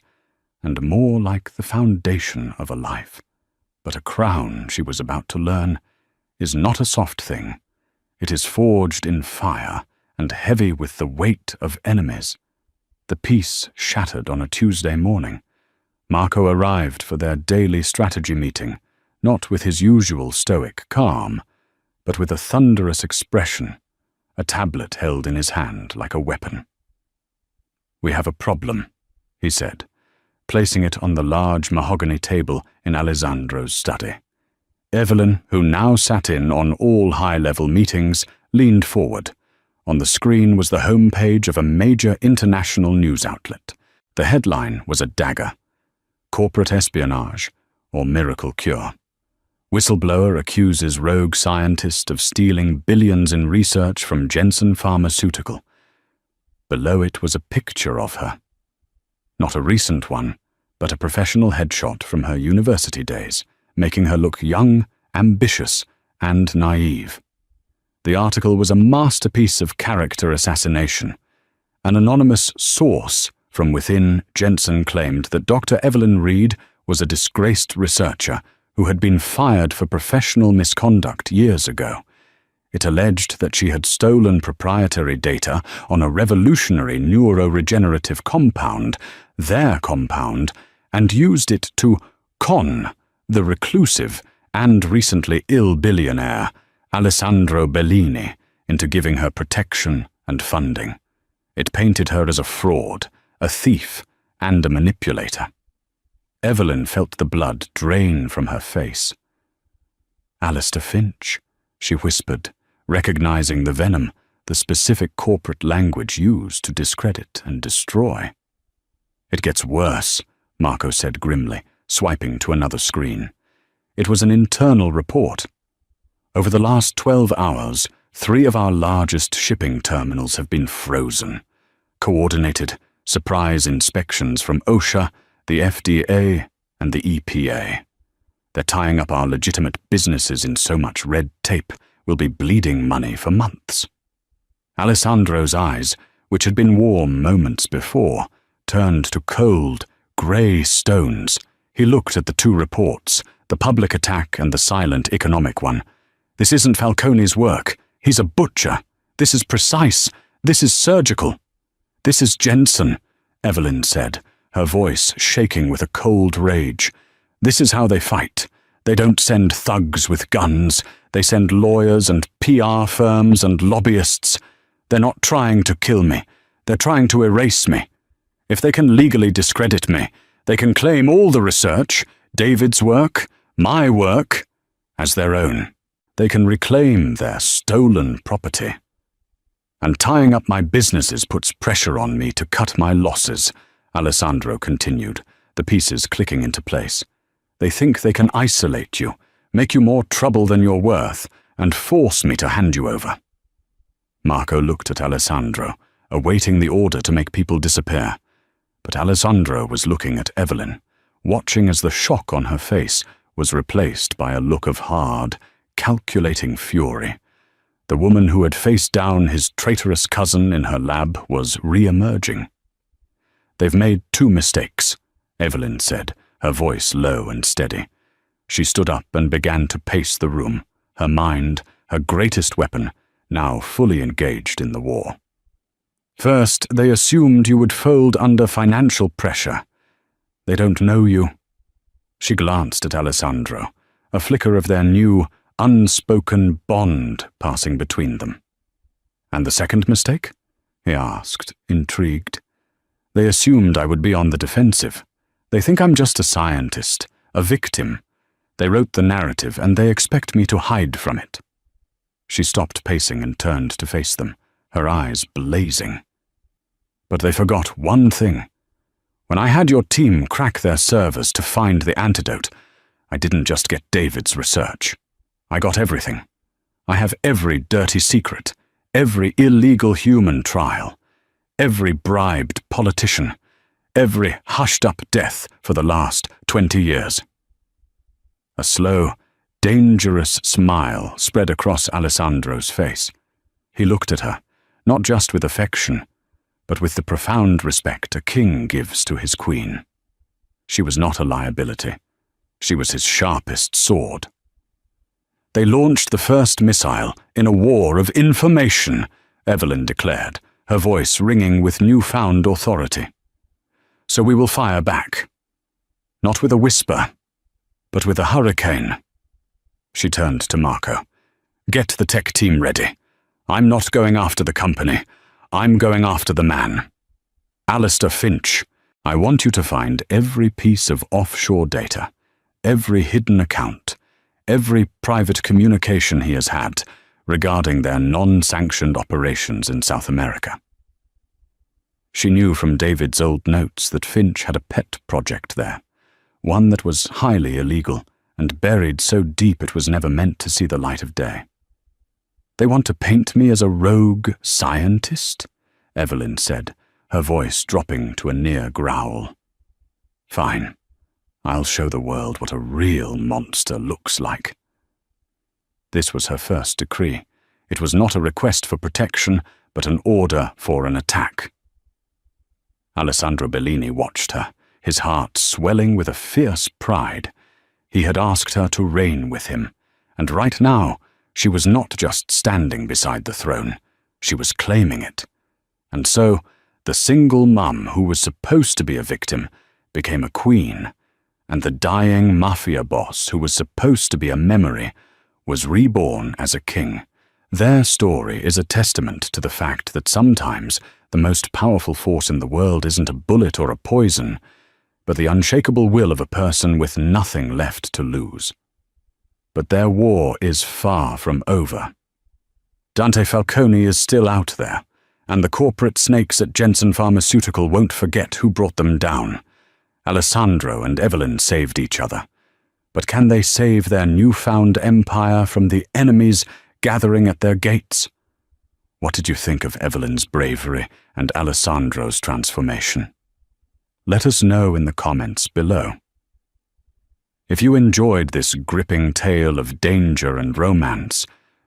and more like the foundation of a life. But a crown, she was about to learn, is not a soft thing. It is forged in fire and heavy with the weight of enemies. The peace shattered on a Tuesday morning. Marco arrived for their daily strategy meeting, not with his usual stoic calm, but with a thunderous expression, a tablet held in his hand like a weapon. "We have a problem," he said, placing it on the large mahogany table in Alessandro's study. Evelyn, who now sat in on all high-level meetings, leaned forward. On the screen was the homepage of a major international news outlet. The headline was a dagger: "Corporate espionage or miracle cure. Whistleblower accuses rogue scientist of stealing billions in research from Janssen Pharmaceutical." Below it was a picture of her. Not a recent one, but a professional headshot from her university days, making her look young, ambitious, and naive. The article was a masterpiece of character assassination. An anonymous source from within Janssen claimed that Dr. Evelyn Reed was a disgraced researcher who had been fired for professional misconduct years ago. It alleged that she had stolen proprietary data on a revolutionary neuroregenerative compound, their compound, and used it to con the reclusive and recently ill billionaire Alessandro Bellini into giving her protection and funding. It painted her as a fraud, a thief, and a manipulator. Evelyn felt the blood drain from her face. "Alistair Finch," she whispered, recognizing the venom, the specific corporate language used to discredit and destroy. "It gets worse," Marco said grimly, swiping to another screen. It was an internal report. "Over the last 12 hours, 3 of our largest shipping terminals have been frozen. Coordinated, surprise inspections from OSHA, the FDA, and the EPA. They're tying up our legitimate businesses in so much red tape, we'll be bleeding money for months." Alessandro's eyes, which had been warm moments before, turned to cold, grey stones. He looked at the 2 reports, the public attack and the silent economic one. "This isn't Falcone's work. He's a butcher. This is precise. This is surgical." "This is Janssen," Evelyn said, her voice shaking with a cold rage. "This is how they fight. They don't send thugs with guns. They send lawyers and PR firms and lobbyists. They're not trying to kill me. They're trying to erase me. If they can legally discredit me, they can claim all the research, David's work, my work, as their own. They can reclaim their stolen property. And tying up my businesses puts pressure on me to cut my losses," Alessandro continued, the pieces clicking into place. "They think they can isolate you, make you more trouble than you're worth, and force me to hand you over." Marco looked at Alessandro, awaiting the order to make people disappear. But Alessandro was looking at Evelyn, watching as the shock on her face was replaced by a look of hard, calculating fury. The woman who had faced down his traitorous cousin in her lab was re-emerging. "They've made 2 mistakes," Evelyn said, her voice low and steady. She stood up and began to pace the room, her mind, her greatest weapon, now fully engaged in the war. First, they assumed you would fold under financial pressure. They don't know you. She glanced at Alessandro, a flicker of their new, unspoken bond passing between them. And the second mistake? He asked, intrigued. They assumed I would be on the defensive. They think I'm just a scientist, a victim. They wrote the narrative, and they expect me to hide from it. She stopped pacing and turned to face them, her eyes blazing. But they forgot one thing. When I had your team crack their servers to find the antidote, I didn't just get David's research. I got everything. I have every dirty secret, every illegal human trial, every bribed politician, every hushed-up death for the last 20 years. A slow, dangerous smile spread across Alessandro's face. He looked at her, not just with affection, but with the profound respect a king gives to his queen. She was not a liability. She was his sharpest sword. They launched the first missile in a war of information, Evelyn declared, her voice ringing with newfound authority. So we will fire back. Not with a whisper, but with a hurricane. She turned to Marco. Get the tech team ready. I'm not going after the company. I'm going after the man. Alistair Finch, I want you to find every piece of offshore data, every hidden account, every private communication he has had regarding their non-sanctioned operations in South America. She knew from David's old notes that Finch had a pet project there, one that was highly illegal and buried so deep it was never meant to see the light of day. They want to paint me as a rogue scientist? Evelyn said, her voice dropping to a near growl. Fine. I'll show the world what a real monster looks like. This was her first decree. It was not a request for protection, but an order for an attack. Alessandro Bellini watched her, his heart swelling with a fierce pride. He had asked her to reign with him, and right now she was not just standing beside the throne, she was claiming it. And so, the single mum who was supposed to be a victim became a queen, and the dying mafia boss who was supposed to be a memory was reborn as a king. Their story is a testament to the fact that sometimes the most powerful force in the world isn't a bullet or a poison, but the unshakable will of a person with nothing left to lose. But their war is far from over. Dante Falcone is still out there, and the corporate snakes at Jensen Pharmaceutical won't forget who brought them down. Alessandro and Evelyn saved each other. But can they save their newfound empire from the enemies gathering at their gates? What did you think of Evelyn's bravery and Alessandro's transformation? Let us know in the comments below. If you enjoyed this gripping tale of danger and romance,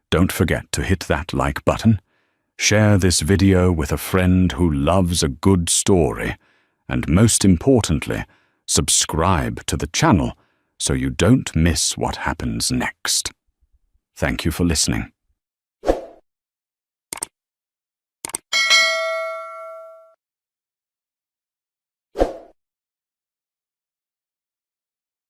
don't forget to hit that like button, share this video with a friend who loves a good story, and most importantly, subscribe to the channel so you don't miss what happens next. Thank you for listening.